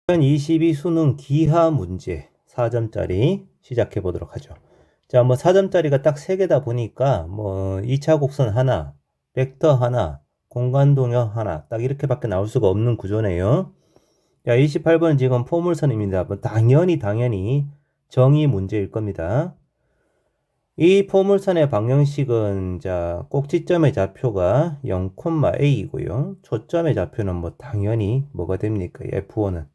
2022 수능 기하 문제 4점짜리 시작해 보도록 하죠. 자, 4점짜리가 딱 3개다 보니까 2차 곡선 하나, 벡터 하나, 공간 동역 하나 딱 이렇게밖에 나올 수가 없는 구조네요. 자, 28번은 지금 포물선입니다. 당연히 정의 문제일 겁니다. 이 포물선의 방정식은 자, 꼭지점의 좌표가 0,a이고요. 초점의 좌표는 당연히 뭐가 됩니까? F1은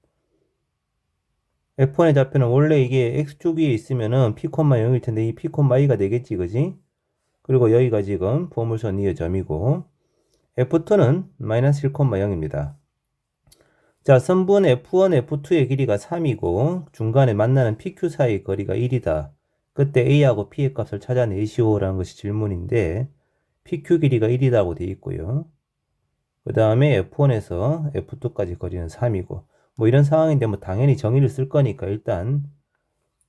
F1의 좌표는 원래 이게 X축 위에 있으면은 P,0일 텐데 이 P,2가 되겠지, 그지? 그리고 여기가 지금 포물선 위의 점이고 F2는 마이너스 1,0입니다. 자, 선분 F1, F2의 길이가 3이고 중간에 만나는 PQ 사이 거리가 1이다. 그때 A하고 P의 값을 찾아내시오라는 것이 질문인데 PQ 길이가 1이라고 되어 있고요. 그 다음에 F1에서 F2까지 거리는 3이고 이런 상황인데 당연히 정의를 쓸 거니까 일단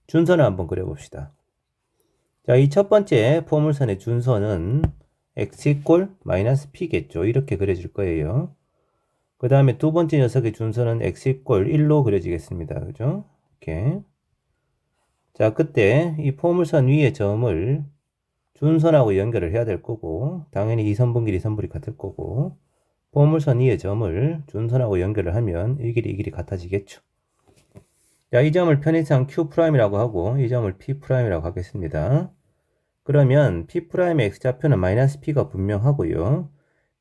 준선을 한번 그려봅시다. 자, 이 첫 번째 포물선의 준선은 x 이꼴 마이너스 p겠죠. 이렇게 그려질 거예요. 그 다음에 두 번째 녀석의 준선은 x 이꼴 1로 그려지겠습니다. 그죠? 이렇게. 자, 그때 이 포물선 위의 점을 준선하고 연결을 해야 될 거고 당연히 이 선분 길이 선분이 같을 거고 포물선 위의 점을 준선하고 연결을 하면 이 길이 같아지겠죠. 자, 이 점을 편의상 Q'이라고 하고 이 점을 P'이라고 하겠습니다. 그러면 P'의 X좌표는 마이너스 P가 분명하고요.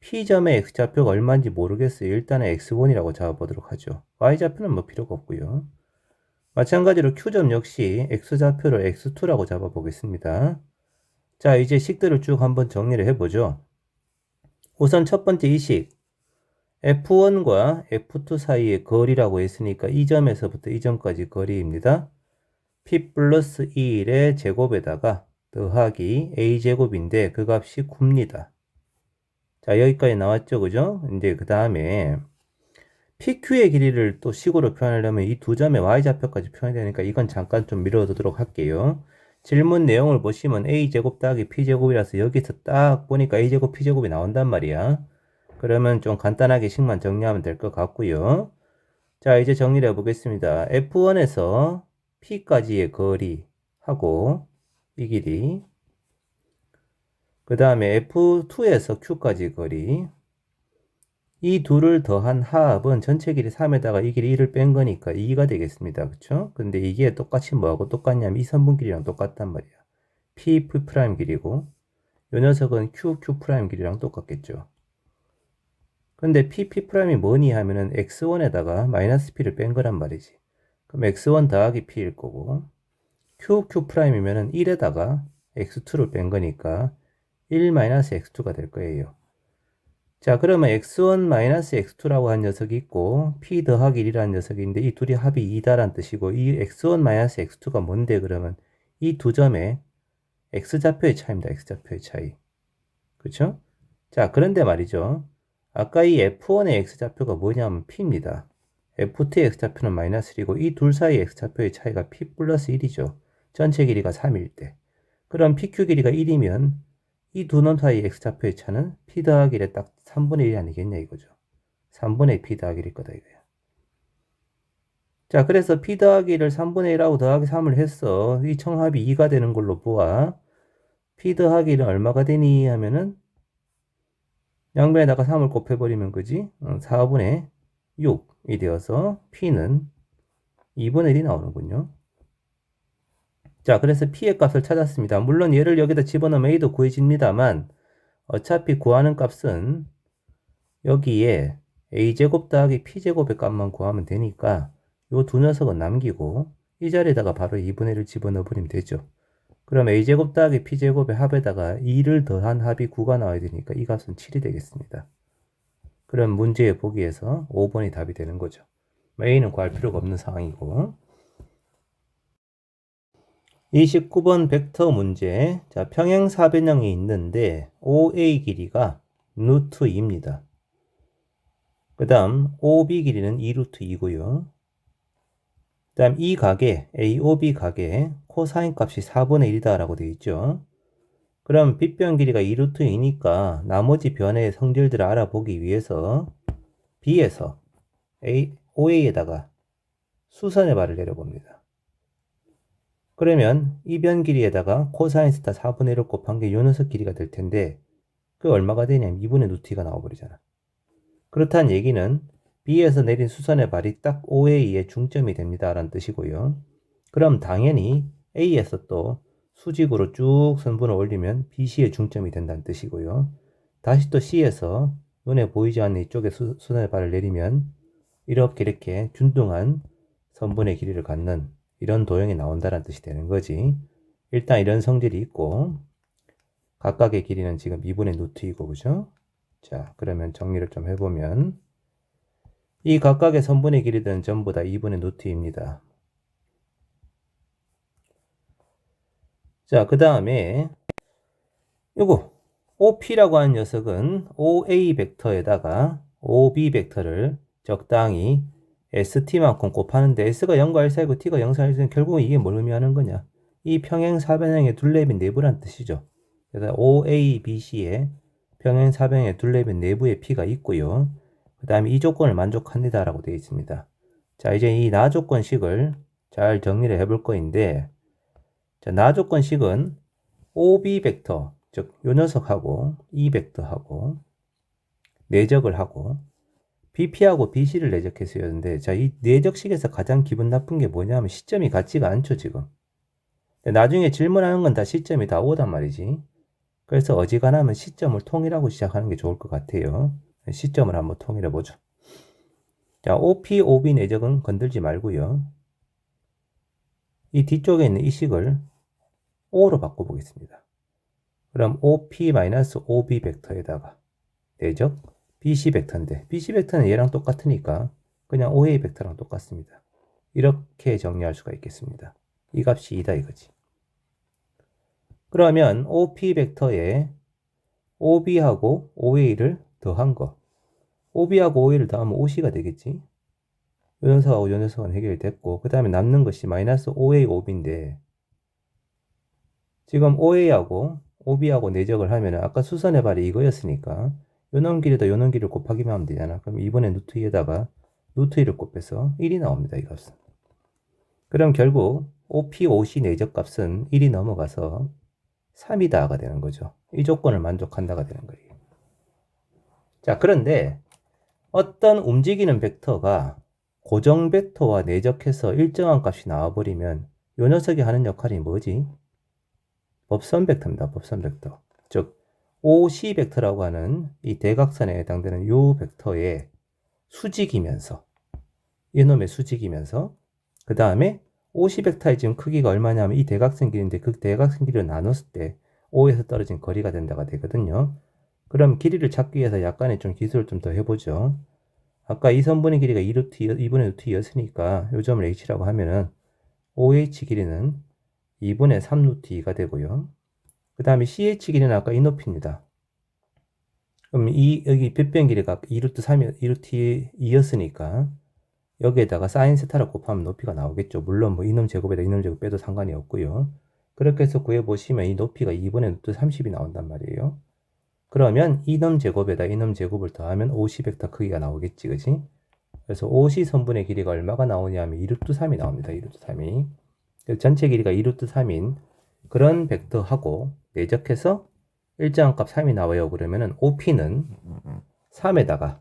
P점의 X좌표가 얼마인지 모르겠어요. 일단은 X1이라고 잡아보도록 하죠. Y좌표는 필요가 없고요. 마찬가지로 Q점 역시 X좌표를 X2라고 잡아보겠습니다. 자, 이제 식들을 쭉 한번 정리를 해보죠. 우선 첫 번째 이 식. F1과 F2 사이의 거리라고 했으니까 이 점에서부터 이 점까지 거리입니다. P 플러스 1의 제곱에다가 더하기 A제곱인데 그 값이 9입니다. 자, 여기까지 나왔죠, 그죠? 이제 그 다음에 PQ의 길이를 또 식으로 표현하려면 이 두 점의 Y좌표까지 표현해야 되니까 이건 잠깐 좀 미뤄두도록 할게요. 질문 내용을 보시면 A제곱 더하기 P제곱이라서 여기서 딱 보니까 A제곱, P제곱이 나온단 말이야. 그러면 좀 간단하게 식만 정리하면 될 것 같고요. 자, 이제 정리를 해보겠습니다. F1에서 P까지의 거리하고 이 길이, 그 다음에 F2에서 Q까지 거리, 이 둘을 더한 합은 전체 길이 3에다가 이 길이 1을 뺀 거니까 2가 되겠습니다. 그쵸? 근데 이게 똑같이 뭐하고 똑같냐면 이 선분 길이랑 똑같단 말이야. P, P' 길이고 이 녀석은 Q, Q' 길이랑 똑같겠죠. 근데 P, P'이 뭐니 하면은 X1에다가 마이너스 P를 뺀 거란 말이지. 그럼 X1 더하기 P일 거고 Q, Q'이면은 1에다가 X2를 뺀 거니까 1 마이너스 X2가 될 거예요. 자, 그러면 X1-X2라고 한 녀석이 있고 P 더하기 1이라는 녀석이 있는데 이 둘이 합이 2다란 뜻이고 이 X1-X2가 뭔데 그러면 이 두 점의 X좌표의 차이입니다. X좌표의 차이. 그쵸? 자, 그런데 말이죠. 아까 이 F1의 X좌표가 뭐냐면 P입니다. F2의 X좌표는 마이너스 1이고 이 둘 사이의 X좌표의 차이가 P 플러스 1이죠. 전체 길이가 3일 때. 그럼 PQ 길이가 1이면 이 두 놈 사이 X좌표의 차는 P 더하기 1에 딱 3분의 1이 아니겠냐 이거죠. 3분의 P 더하기 1일 거다 이거야. 자, 그래서 P 더하기 1을 3분의 1하고 더하기 3을 했어. 이 청합이 2가 되는 걸로 보아. P 더하기 1은 얼마가 되니 하면은 양변에다가 3을 곱해버리면 그지? 4분의 6이 되어서 P는 2분의 1이 나오는군요. 자, 그래서 P의 값을 찾았습니다. 물론 얘를 여기다 집어넣으면 A도 구해집니다만 어차피 구하는 값은 여기에 A제곱 더하기 P제곱의 값만 구하면 되니까 요 두 녀석은 남기고 이 자리에다가 바로 2분의 1을 집어넣어 버리면 되죠. 그럼 A제곱 더하기 P제곱의 합에다가 2를 더한 합이 9가 나와야 되니까 이 값은 7이 되겠습니다. 그럼 문제의 보기에서 5번이 답이 되는 거죠. A는 구할 필요가 없는 상황이고. 29번 벡터 문제. 자, 평행사변형이 있는데 OA 길이가 루트 2입니다. 그 다음 OB 길이는 2루트 2고요. 그 다음 이 각의 AOB 각의 코사인 값이 4분의 1이다 라고 되어 있죠. 그럼 빗변 길이가 2루트 2니까 나머지 변의 성질들을 알아보기 위해서 B에서 OA에다가 수선의 발을 내려봅니다. 그러면 이변 길이에다가 코사인 스타 4분의 1을 곱한 게 요 녀석 길이가 될 텐데 그 얼마가 되냐면 2분의 루트 2가 나와버리잖아. 그렇다는 얘기는 B에서 내린 수선의 발이 딱 OA의 중점이 됩니다 라는 뜻이고요. 그럼 당연히 A에서 또 수직으로 쭉 선분을 올리면 BC의 중점이 된다는 뜻이고요. 다시 또 C에서 눈에 보이지 않는 이쪽에 수선의 발을 내리면 이렇게 균등한 선분의 길이를 갖는 이런 도형이 나온다는 뜻이 되는 거지. 일단 이런 성질이 있고 각각의 길이는 지금 2분의 루트 2고 그죠? 자, 그러면 정리를 좀 해보면 이 각각의 선분의 길이들은 전부 다 2분의 루트 2입니다. 자, 그 다음에 요거 OP라고 하는 녀석은 OA 벡터에다가 OB 벡터를 적당히 ST만큼 곱하는데 S가 0과 1 사이고 T가 0 사이는 결국은 이게 뭘 의미하는 거냐? 이 평행사변형의 둘레빈 내부란 뜻이죠. 그래서 OABC의 평행사변형의 둘레빈 내부에 P가 있고요. 그 다음에 이 조건을 만족합니다 라고 되어 있습니다. 자, 이제 이 나조건식을 잘 정리를 해볼 거인데 자, 나조건식은 OB 벡터, 즉 요 녀석하고 이 벡터하고 내적을 하고 BP하고 BC를 내적했어요근데 자, 이 내적식에서 가장 기분 나쁜 게 뭐냐면 시점이 같지가 않죠, 지금. 나중에 질문하는 건 다 시점이 다 오단 말이지. 그래서 어지간하면 시점을 통일하고 시작하는 게 좋을 것 같아요. 시점을 한번 통일해 보죠. 자, OP, OB 내적은 건들지 말고요. 이 뒤쪽에 있는 이 식을 O로 바꿔보겠습니다. 그럼 OP-OB 벡터에다가 내적 BC 벡터인데 BC 벡터는 얘랑 똑같으니까 그냥 OA 벡터랑 똑같습니다. 이렇게 정리할 수가 있겠습니다. 이 값이 2다 이거지. 그러면 OP 벡터에 OB하고 OA를 더한 거 OB하고 OA를 더하면 OC가 되겠지. 요 녀석하고 요 녀석은 해결이 됐고 그 다음에 남는 것이 마이너스 OA, OB인데 지금 OA하고 OB하고 내적을 하면 아까 수선의 발이 이거였으니까 요놈 길이다 요놈 길이를 곱하기만 하면 되잖아. 그럼 이번에 루트 2에다가 루트 2를 곱해서 1이 나옵니다. 이 값은. 그럼 결국 OP, OC 내적 값은 1이 넘어가서 3이다가 되는 거죠. 이 조건을 만족한다가 되는 거예요. 자, 그런데 어떤 움직이는 벡터가 고정 벡터와 내적해서 일정한 값이 나와버리면 요 녀석이 하는 역할이 뭐지? 법선 벡터입니다. 법선 벡터. 즉 OC 벡터라고 하는 이 대각선에 해당되는 요 벡터의 수직이면서 이놈의 수직이면서 그 다음에 OC 벡터의 지금 크기가 얼마냐면 이 대각선 길이인데 그 대각선 길이를 나눴을 때 O에서 떨어진 거리가 된다가 되거든요. 그럼 길이를 찾기 위해서 약간의 좀 기술을 좀 더 해보죠. 아까 이 선분의 길이가 2분의 루트 2였으니까 요 점을 H라고 하면은 OH 길이는 2분의 3 루트 2가 되고요. 그 다음에 CH 길이는 아까 이 높이입니다. 그럼 여기 빗변 길이가 2루트 3이, 2루트 2였으니까 여기에다가 사인 세타를 곱하면 높이가 나오겠죠. 물론 뭐 이놈 제곱에다 이놈 제곱 빼도 상관이 없고요. 그렇게 해서 구해보시면 이 높이가 2분의 루트 30이 나온단 말이에요. 그러면 이놈 제곱에다 이놈 제곱을 더하면 OC 벡터 크기가 나오겠지, 그지? 그래서 OC 선분의 길이가 얼마가 나오냐면 2루트 3이 나옵니다. 2루트 3이. 전체 길이가 2루트 3인 그런 벡터하고 내적해서 일정한 값 3이 나와요. 그러면은 OP는 3에다가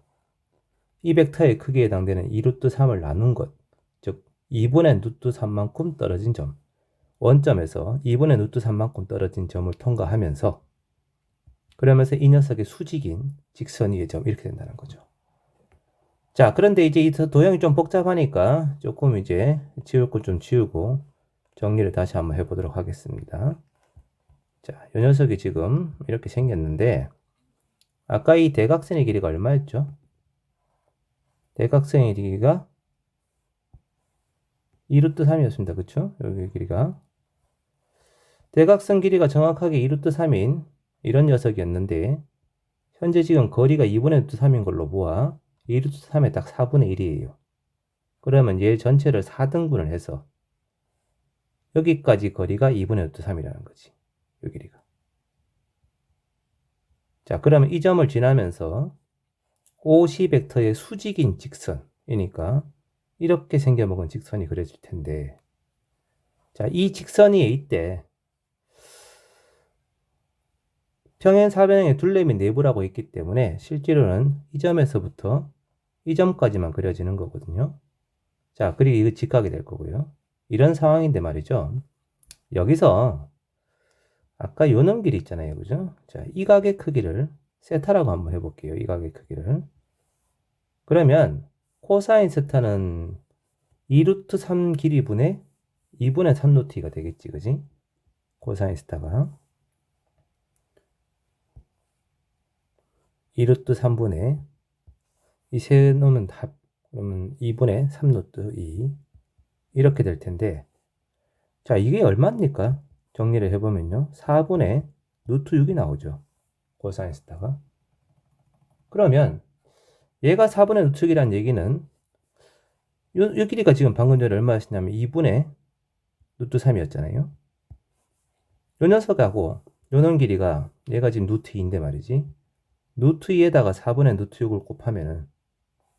이 벡터의 크기에 해당되는 2루트 3을 나눈 것, 즉 2분의 루트 3만큼 떨어진 점, 원점에서 2분의 루트 3만큼 떨어진 점을 통과하면서 그러면서 이 녀석의 수직인 직선 위의 점 이렇게 된다는 거죠. 자, 그런데 이제 이 도형이 좀 복잡하니까 조금 이제 지울 것 좀 지우고 정리를 다시 한번 해보도록 하겠습니다. 자, 이 녀석이 지금 이렇게 생겼는데 아까 이 대각선의 길이가 얼마였죠? 대각선의 길이가 2루트 3이었습니다. 그쵸? 여기 길이가 대각선 길이가 정확하게 2루트 3인 이런 녀석이었는데 현재 지금 거리가 2분의 루트 3인 걸로 보아 2루트 3의 딱 4분의 1이에요. 그러면 얘 전체를 4등분을 해서 여기까지 거리가 2분의 루트 3이라는 거지. 이 길이가. 자, 그러면 이 점을 지나면서 OC 벡터의 수직인 직선이니까 이렇게 생겨먹은 직선이 그려질 텐데, 자, 이 직선이 이때 평행 사변형의 둘레미 내부라고 있기 때문에 실제로는 이 점에서부터 이 점까지만 그려지는 거거든요. 자, 그리고 이거 직각이 될 거고요. 이런 상황인데 말이죠. 여기서 아까 요놈 길이 있잖아요. 그죠? 자, 이 각의 크기를 세타라고 한번 해볼게요. 이 각의 크기를. 그러면 코사인 세타는 2루트 3 길이분의 2분의 3루트 2가 되겠지. 그지? 코사인 세타가 2루트 3분의 이 세 놈은 합 그러면 2분의 3루트 2 이렇게 될 텐데, 자, 이게 얼마입니까? 정리를 해보면요. 4분의 루트 6이 나오죠. 코사인 세타가. 그러면 얘가 4분의 루트 6이란 얘기는 요 길이가 지금 방금 전에 얼마였냐면 2분의 루트 3이었잖아요. 요 녀석하고 요놈 길이가 얘가 지금 루트 2인데 말이지. 루트 2에다가 4분의 루트 6을 곱하면은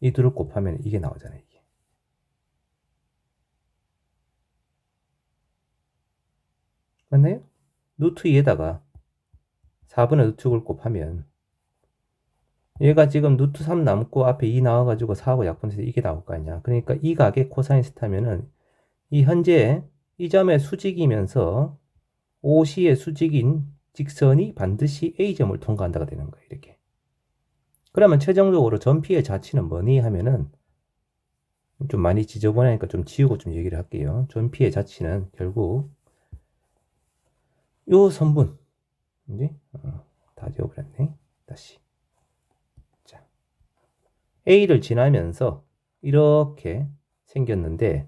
이 둘을 곱하면 이게 나오잖아요. 이게. 맞나요? 루트 2에다가 4분의 루트 6을 곱하면 얘가 지금 루트 3 남고 앞에 2 나와가지고 4하고 약분해서 이게 나올 거 아니야. 그러니까 이 각의 코사인 세타면은 이 현재 이 점의 수직이면서 OC의 수직인 직선이 반드시 A점을 통과한다가 되는 거예요. 이렇게. 그러면 최종적으로 점피의 자치는 뭐니 하면은 좀 많이 지저분하니까 좀 지우고 좀 얘기를 할게요. 점피의 자치는 결국 요 선분 이제 다 지워버렸네. 다시. 자, A를 지나면서 이렇게 생겼는데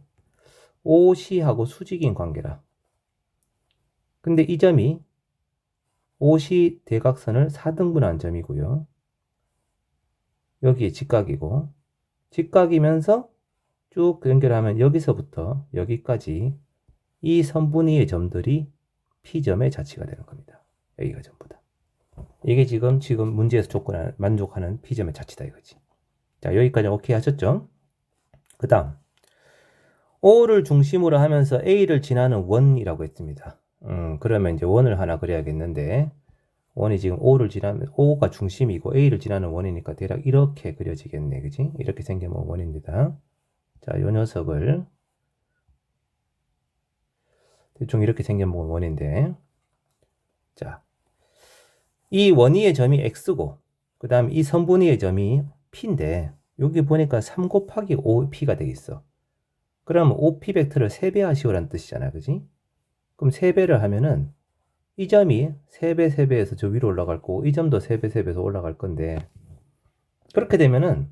OC하고 수직인 관계라. 근데 이 점이 OC 대각선을 4등분한 점이고요. 여기에 직각이고, 직각이면서 쭉 연결하면 여기서부터 여기까지 이 선분위의 점들이 P점의 자치가 되는 겁니다. 여기가 전부 다. 이게 지금 문제에서 조건을 만족하는 P점의 자치다 이거지. 자, 여기까지 오케이 하셨죠? 그 다음 O를 중심으로 하면서 A를 지나는 원이라고 했습니다. 그러면 이제 원을 하나 그려야겠는데, 원이 지금 O를 지나면 O가 중심이고 A를 지나는 원이니까 대략 이렇게 그려지겠네. 그지? 이렇게 생겨먹은 원입니다. 자, 요 녀석을 대충 이렇게 생겨먹은 원인데, 자, 이 원위의 점이 X고 그 다음 이 선분위의 점이 P인데 여기 보니까 3 곱하기 5P가 되겠어. 그럼 5P 벡터를 3배 하시오라는 뜻이잖아. 그지? 그럼 3배를 하면은 이 점이 3배, 3배에서 저 위로 올라갈 거고 이 점도 3배, 3배에서 올라갈 건데, 그렇게 되면은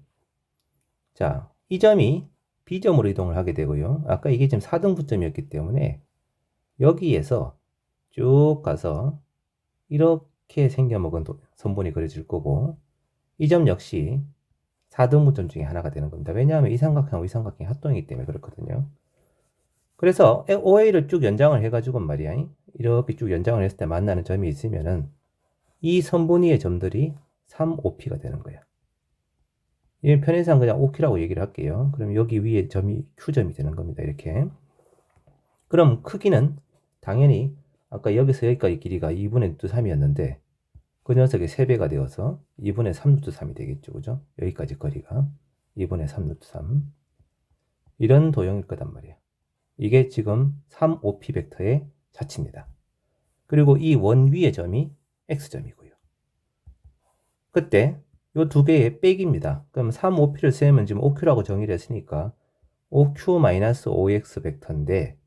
자, 이 점이 B점으로 이동을 하게 되고요. 아까 이게 지금 4등분점이었기 때문에 여기에서 쭉 가서 이렇게 생겨먹은 선분이 그려질 거고, 이 점 역시 4등분점 중에 하나가 되는 겁니다. 왜냐하면 이 삼각형하고 이 삼각형이 합동이기 때문에 그렇거든요. 그래서 OA를 쭉 연장을 해가지고 말이야, 이렇게 쭉 연장을 했을 때 만나는 점이 있으면은 이 선분위의 점들이 3OP가 되는 거야. 이 편의상 그냥 OQ라고 얘기를 할게요. 그럼 여기 위에 점이 Q점이 되는 겁니다. 이렇게. 그럼 크기는 당연히 아까 여기서 여기까지 길이가 2분의 루트 3이었는데 그 녀석의 3배가 되어서 2분의 3 루트 3이 되겠죠. 그죠? 여기까지 거리가 2분의 3 루트 3. 이런 도형일 거단 말이야. 이게 지금 3OP 벡터의 자치입니다. 그리고 이 원 위의 점이 X점이고요. 그때 이 두 개의 빼기입니다. 그럼 3OP를 쓰면 지금 OQ라고 정의를 했으니까 OQ-OX 벡터인데,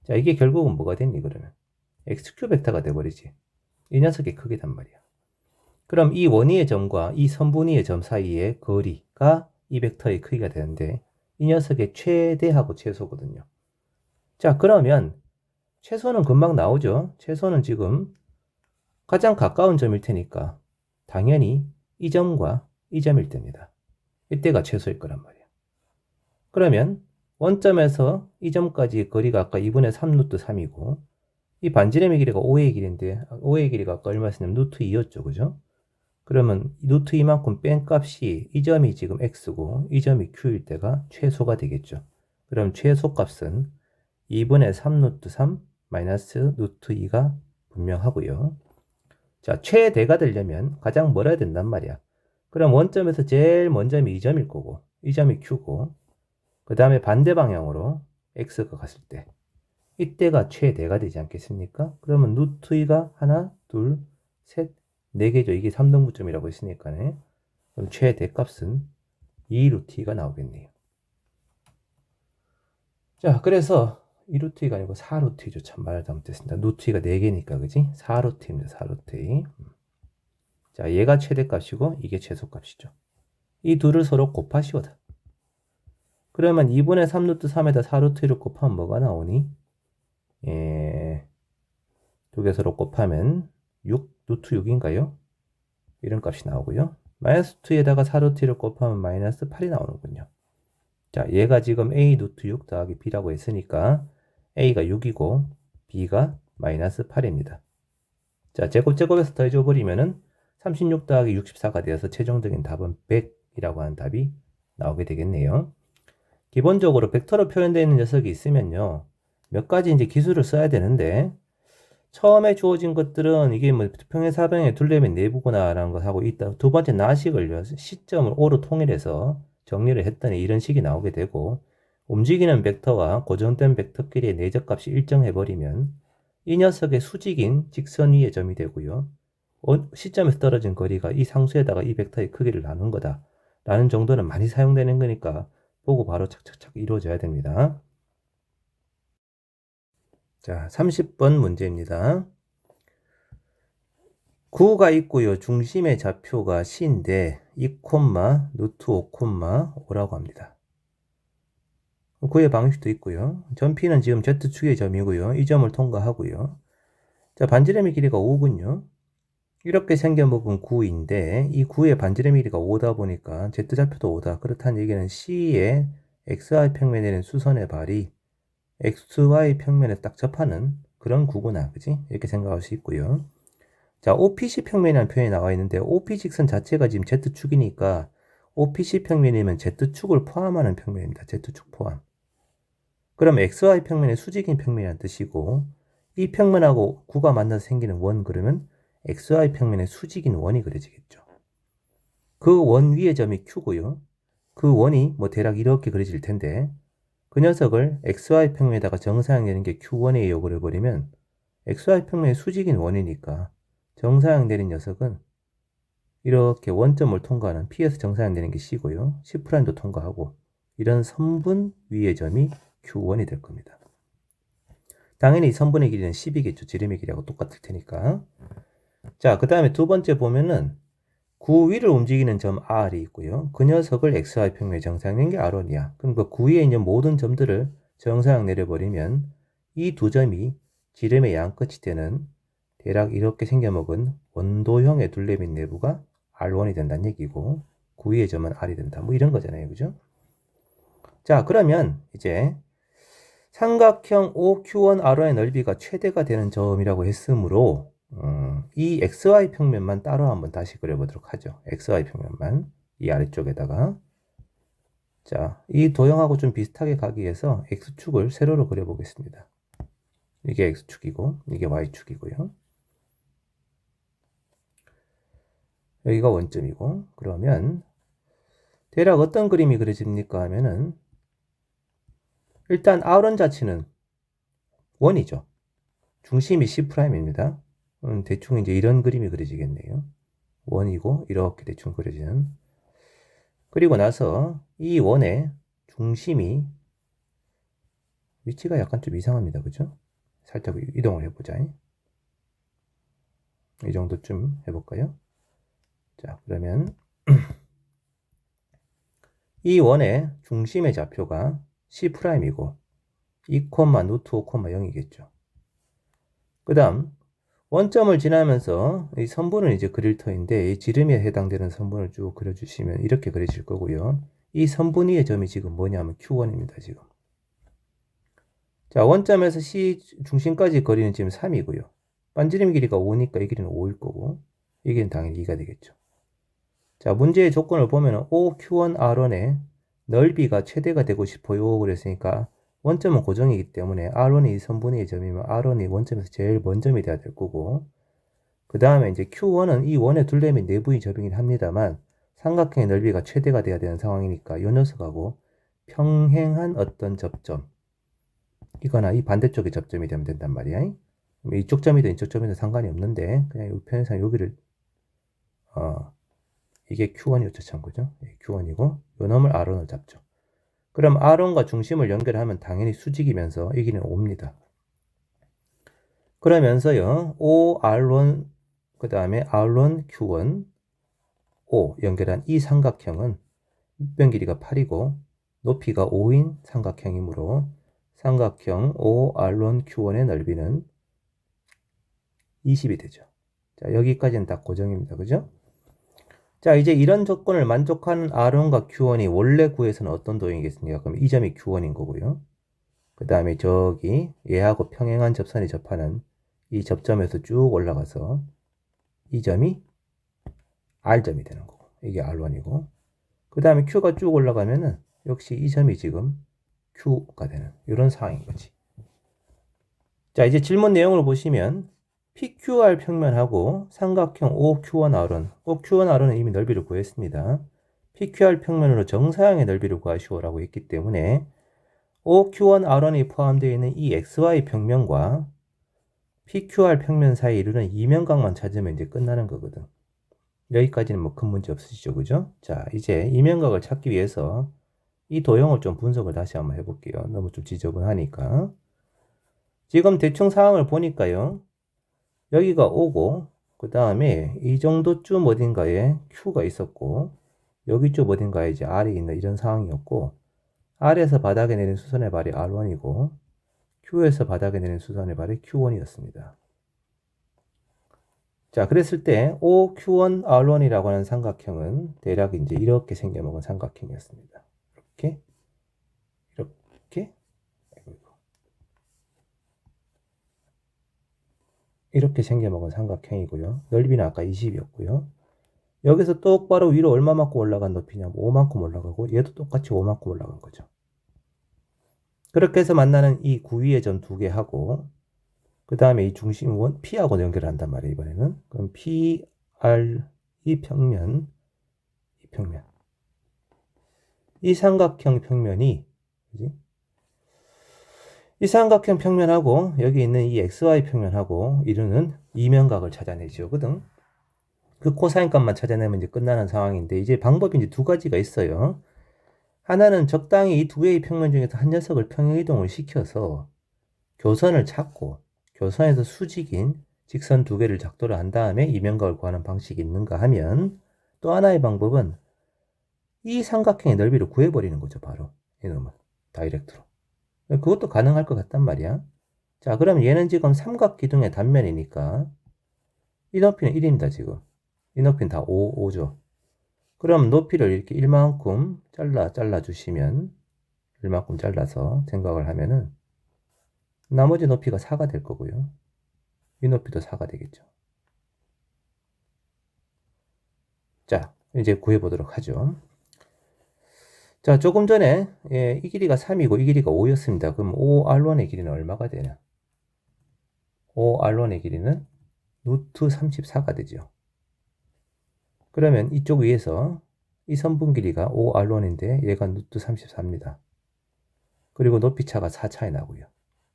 자, 이게 결국은 뭐가 됐니 그러면? XQ 벡터가 돼버리지. 이 녀석의 크기단 말이야. 그럼 이 원위의 점과 이 선분위의 점 사이의 거리가 이 벡터의 크기가 되는데 이 녀석의 최대하고 최소거든요. 자, 그러면 최소는 금방 나오죠. 최소는 지금 가장 가까운 점일 테니까 당연히 이 점과 이 점일 때입니다. 이때가 최소일 거란 말이야. 그러면 원점에서 이 점까지 거리가 아까 2분의 3 루트 3이고 이 반지름의 길이가 5의 길인데 5의 길이가 아까 얼마였냐면 루트 2였죠. 그죠? 그러면 루트 2만큼 뺀 값이 이 점이 지금 X고 이 점이 Q일 때가 최소가 되겠죠. 그럼 최소값은 2분의 3 루트 3 마이너스 루트 2가 분명하고요. 자, 최대가 되려면 가장 멀어야 된단 말이야. 그럼 원점에서 제일 먼 점이 이 점일 거고, 이 점이 Q고, 그 다음에 반대 방향으로 X가 갔을 때, 이때가 최대가 되지 않겠습니까? 그러면 루트 2가 하나, 둘, 셋, 네 개죠. 이게 3등분점이라고 했으니까네. 그럼 최대 값은 2 루트 2가 나오겠네요. 자, 그래서 2 루트 2가 아니고 4 루트 2죠. 참 말을 잘못했습니다. 루트 2가 4개니까, 그지? 4 루트 2입니다. 4 루트 2. 자, 얘가 최대값이고 이게 최소값이죠. 이 둘을 서로 곱하시오다. 그러면 2분의 3 루트 3에다 4 루트 2를 곱하면 뭐가 나오니? 두 개 서로 곱하면 6 루트 6인가요? 이런 값이 나오고요. 마이너스 2에다가 4 루트 2를 곱하면 마이너스 8이 나오는군요. 자, 얘가 지금 A 루트 6 더하기 B라고 했으니까 A가 6이고 B가 마이너스 8입니다. 자, 제곱에서 더해줘버리면은 36 더하기 64가 되어서 최종적인 답은 100이라고 하는 답이 나오게 되겠네요. 기본적으로 벡터로 표현되어 있는 녀석이 있으면요, 몇 가지 이제 기술을 써야 되는데, 처음에 주어진 것들은 이게 뭐 평행사변의 둘레면 내부구나라는 것하고 있다. 두 번째 나식을 시점을 O로 통일해서 정리를 했더니 이런 식이 나오게 되고, 움직이는 벡터와 고정된 벡터끼리의 내적값이 일정해버리면 이 녀석의 수직인 직선 위의 점이 되고요. 시점에서 떨어진 거리가 이 상수에다가 이 벡터의 크기를 나눈 거다 라는 정도는 많이 사용되는 거니까 보고 바로 착착착 이루어져야 됩니다. 자, 30번 문제입니다. 구가 있고요. 중심의 좌표가 C인데 2, 루트 5, 5라고 합니다. 구의 방식도 있고요. 점 P는 지금 Z축의 점이고요. 이 점을 통과하고요. 자, 반지름의 길이가 5군요. 이렇게 생겨먹은 구인데 이 구의 반지름의 길이가 5다 보니까 Z좌표도 5다. 그렇다는 얘기는 C의 XY 평면에 있는 수선의 발이 XY 평면에 딱 접하는 그런 구구나, 그지? 이렇게 생각할 수 있고요. 자, OPC 평면이라는 표현이 나와 있는데 OP 직선 자체가 지금 Z축이니까 OPC 평면이면 Z축을 포함하는 평면입니다. Z축 포함. 그럼 XY 평면의 수직인 평면이라는 뜻이고 이 평면하고 구가 만나서 생기는 원 그러면 XY 평면의 수직인 원이 그려지겠죠. 그 원 위의 점이 Q고요. 그 원이 뭐 대략 이렇게 그려질 텐데 그 녀석을 XY 평면에다가 정사형 내는 게 Q1이에요 그려버리면 XY 평면의 수직인 원이니까 정사형 내린 녀석은 이렇게 원점을 통과하는 P에서 정사형 내는 게 C고요. C'도 통과하고 이런 선분 위의 점이 Q1이 될 겁니다. 당연히 이 선분의 길이는 10이겠죠. 지름의 길이하고 똑같을 테니까. 자, 그 다음에 두 번째 보면은 구 위를 움직이는 점 R이 있고요. 그 녀석을 XY 평면에 정사형낸 게 R1이야. 그럼 그 구 위에 있는 모든 점들을 정사형 내려버리면 이 두 점이 지름의 양끝이 되는 대략 이렇게 생겨먹은 원도형의 둘레 및 내부가 R1이 된다는 얘기고 구 위의 점은 R이 된다. 뭐 이런 거잖아요. 그죠? 자, 그러면 이제 삼각형 OQ1R1의 넓이가 최대가 되는 점이라고 했으므로 이 XY 평면만 따로 한번 다시 그려보도록 하죠. XY 평면만 이 아래쪽에다가 자, 이 도형하고 좀 비슷하게 가기 위해서 X축을 세로로 그려보겠습니다. 이게 X축이고 이게 Y축이고요. 여기가 원점이고 그러면 대략 어떤 그림이 그려집니까 하면은 일단 R1 자체는 원이죠. 중심이 C'입니다. 대충 이제 이런 그림이 그려지겠네요. 원이고 이렇게 대충 그려지는. 그리고 나서 이 원의 중심이 위치가 약간 좀 이상합니다. 그죠? 살짝 이동을 해보자. 이 정도쯤 해볼까요? 자, 그러면 이 원의 중심의 좌표가 C'이고 2, 루트 5, 0이겠죠. 그 다음 원점을 지나면서 이 선분은 이제 그릴 터인데 이 지름에 해당되는 선분을 쭉 그려주시면 이렇게 그려질 거고요. 이 선분 위의 점이 지금 뭐냐면 Q1입니다. 지금. 자, 원점에서 C 중심까지 거리는 지금 3이고요. 반지름 길이가 5니까 이 길이는 5일 거고 이 길이는 당연히 2가 되겠죠. 자, 문제의 조건을 보면 OQ1R1의 넓이가 최대가 되고 싶어요. 그랬으니까 원점은 고정이기 때문에 R1이 선분의 점이면 R1이 원점에서 제일 먼 점이 돼야 될 거고, 그 다음에 이제 Q1은 이 원의 둘레면 내부의 점이긴 합니다만 삼각형의 넓이가 최대가 돼야 되는 상황이니까 이 녀석하고 평행한 어떤 접점, 이거나 이 반대쪽의 접점이 되면 된단 말이야. 이쪽 점이든 이쪽 점이든 상관이 없는데 그냥 이 편의상 여기를 이게 Q1이었죠, 참고죠. Q1이고 요 놈을 R1을 잡죠. 그럼 R1과 중심을 연결하면 당연히 수직이면서 이 길이는 5입니다. 그러면서요, OR1 그 다음에 R1, Q1, O 연결한 이 삼각형은 밑변 길이가 8이고 높이가 5인 삼각형이므로 삼각형 OR1, Q1의 넓이는 20이 되죠. 자, 여기까지는 딱 고정입니다. 그죠? 자, 이제 이런 조건을 만족하는 R1과 Q1이 원래 구에서는 어떤 도형이겠습니까? 그럼 이 점이 Q1인 거고요. 그 다음에 저기 얘하고 평행한 접선이 접하는 이 접점에서 쭉 올라가서 이 점이 R점이 되는 거고, 이게 R1이고, 그 다음에 Q가 쭉 올라가면은 역시 이 점이 지금 Q가 되는 이런 상황인 거지. 자, 이제 질문 내용을 보시면 PQR 평면하고 삼각형 OQ1R은, OQ1R은 이미 넓이를 구했습니다. PQR 평면으로 정사형의 넓이를 구하시오라고 했기 때문에 OQ1R이 포함되어 있는 이 XY 평면과 PQR 평면 사이에 이르는 이면각만 찾으면 이제 끝나는 거거든. 여기까지는 뭐 큰 문제 없으시죠, 그죠? 자, 이제 이면각을 찾기 위해서 이 도형을 좀 분석을 다시 한번 해볼게요. 너무 좀 지저분하니까. 지금 대충 상황을 보니까요. 여기가 O고, 그 다음에 이 정도쯤 어딘가에 Q가 있었고, 여기쯤 어딘가에 이제 R이 있는 이런 상황이었고, R에서 바닥에 내린 수선의 발이 R1이고, Q에서 바닥에 내린 수선의 발이 Q1이었습니다. 자, 그랬을 때 OQ1, R1이라고 하는 삼각형은 대략 이제 이렇게 생겨먹은 삼각형이었습니다. 이렇게, 이렇게 생겨먹은 삼각형이고요. 넓이는 아까 20이었고요. 여기서 똑바로 위로 얼마만큼 올라간 높이냐면 5만큼 올라가고 얘도 똑같이 5만큼 올라간 거죠. 그렇게 해서 만나는 이 구위의 점 두 개 하고 그 다음에 이 중심원 P하고 연결을 한단 말이에요. 이번에는 그럼 PR 이 평면 이 삼각형 평면이 그지? 이 삼각형 평면하고 여기 있는 이 XY 평면하고 이루는 이면각을 찾아내죠. 거든. 그 코사인 값만 찾아내면 이제 끝나는 상황인데 이제 방법이 이제 두 가지가 있어요. 하나는 적당히 이 두 개의 평면 중에서 한 녀석을 평행이동을 시켜서 교선을 찾고 교선에서 수직인 직선 두 개를 작도를 한 다음에 이면각을 구하는 방식이 있는가 하면 또 하나의 방법은 이 삼각형의 넓이를 구해버리는 거죠. 바로 이놈은 다이렉트로. 그것도 가능할 것 같단 말이야. 자, 그럼 얘는 지금 삼각기둥의 단면이니까 이 높이는 1입니다. 지금 이 높이는 다 5죠. 그럼 높이를 이렇게 1만큼 잘라주시면 1만큼 잘라서 생각을 하면은 나머지 높이가 4가 될 거고요. 이 높이도 4가 되겠죠. 자, 이제 구해보도록 하죠. 자, 조금 전에 이 길이가 3이고 이 길이가 5였습니다. 그럼 OR1의 길이는 얼마가 되냐? OR1의 길이는 루트 34가 되죠. 그러면 이쪽 위에서 이 선분 길이가 OR1인데 얘가 루트 34입니다. 그리고 높이차가 4 차이 나고요.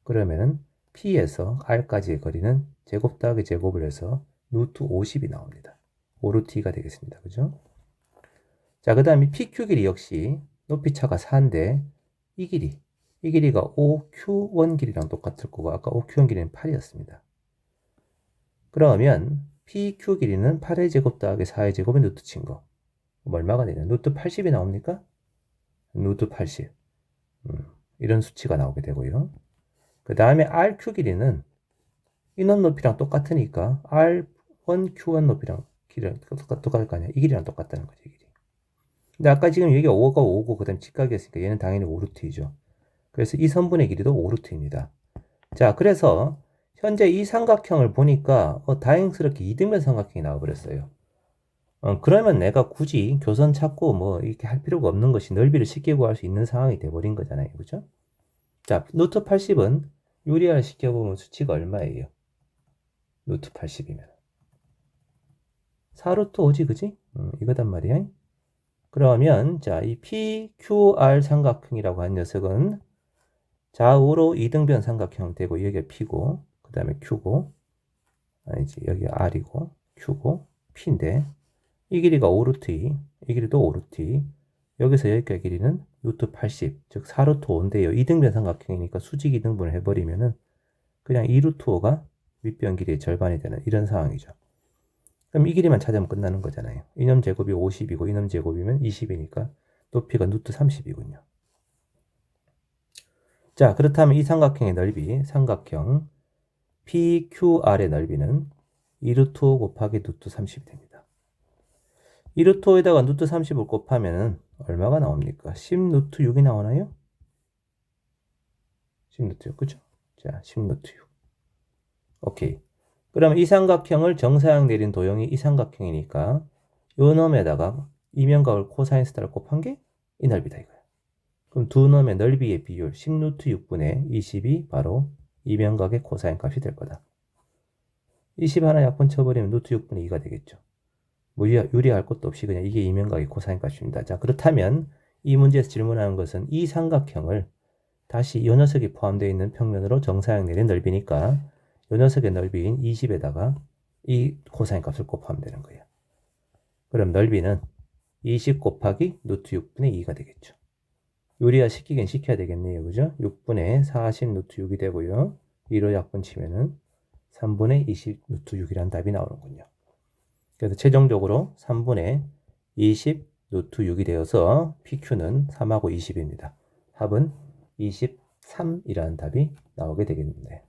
그러면은 P에서 R까지의 거리는 제곱 더하기 제곱을 해서 루트 50이 나옵니다. 5루트 2가 되겠습니다. 그죠? 자, 그 다음에 PQ 길이 역시 높이차가 4인데 이 길이가 OQ1 길이랑 똑같을 거고 아까 OQ1 길이는 8이었습니다. 그러면 PQ 길이는 8의 제곱 더하기 4의 제곱의 루트 친 거. 얼마가 되냐? 루트 80이 나옵니까? 루트 80. 이런 수치가 나오게 되고요. 그 다음에 RQ 길이는 이놈 높이랑 똑같으니까 R1, Q1 높이랑 길이랑 똑같을 거 아니야? 이 길이랑 똑같다는 거지, 이 길이. 근데 아까 지금 여기가 5가 5고 그 다음에 직각이었으니까 얘는 당연히 5루트이죠. 그래서 이 선분의 길이도 5루트입니다. 자, 그래서 현재 이 삼각형을 보니까 다행스럽게 이등변 삼각형이 나와버렸어요. 그러면 내가 굳이 교선 찾고 뭐 이렇게 할 필요가 없는 것이 넓이를 쉽게 구할 수 있는 상황이 돼버린 거잖아요. 그죠? 자, 루트 80은 유리화를 시켜보면 수치가 얼마예요? 루트 80이면 4루트 5지, 그지? 이거단 말이야. 그러면 자, 이 PQR 삼각형이라고 하는 녀석은 좌우로 이등변 삼각형 되고 여기가 P고 그 다음에 Q고 아니지 여기가 R이고 Q고 P인데 이 길이가 5루트 2, 이 길이도 5루트 2, 여기서 여기까지 길이는 루트 80, 즉 4루트 5인데요. 이등변 삼각형이니까 수직 이등분을 해버리면은 그냥 2루트 5가 윗변 길이의 절반이 되는 이런 상황이죠. 그럼 이 길이만 찾으면 끝나는 거잖아요. 이놈 제곱이 50이고 이놈 제곱이면 20이니까 높이가 루트 30이군요. 자, 그렇다면 이 삼각형의 넓이, 삼각형 PQR의 넓이는 2루트 5 곱하기 루트 30이 됩니다. 2루트 5에다가 루트 30을 곱하면 얼마가 나옵니까? 10루트 6이 나오나요? 10루트 6, 그죠? 자, 10루트 6. 오케이. 그럼 이 삼각형을 정사각 내린 도형이 이 삼각형이니까 요 놈에다가 이면각을 코사인 스타를 곱한 게 이 넓이다 이거야. 그럼 두 놈의 넓이의 비율 10루트 6분의 20이 바로 이면각의 코사인 값이 될 거다. 20 하나 약분 쳐버리면 루트 6분의 2가 되겠죠. 뭐 유리할 것도 없이 그냥 이게 이면각의 코사인 값입니다. 자, 그렇다면 이 문제에서 질문하는 것은 이 삼각형을 다시 이 녀석이 포함되어 있는 평면으로 정사각 내린 넓이니까 이 녀석의 넓이인 20에다가 이 코사인 값을 곱하면 되는 거예요. 그럼 넓이는 20 곱하기 루트 6분의 2가 되겠죠. 요리화 시키긴 시켜야 되겠네요. 그죠? 6분의 40 루트 6이 되고요. 2로 약분 치면은 3분의 20 루트 6이라는 답이 나오는군요. 그래서 최종적으로 3분의 20 루트 6이 되어서 PQ는 3하고 20입니다. 합은 23이라는 답이 나오게 되겠는데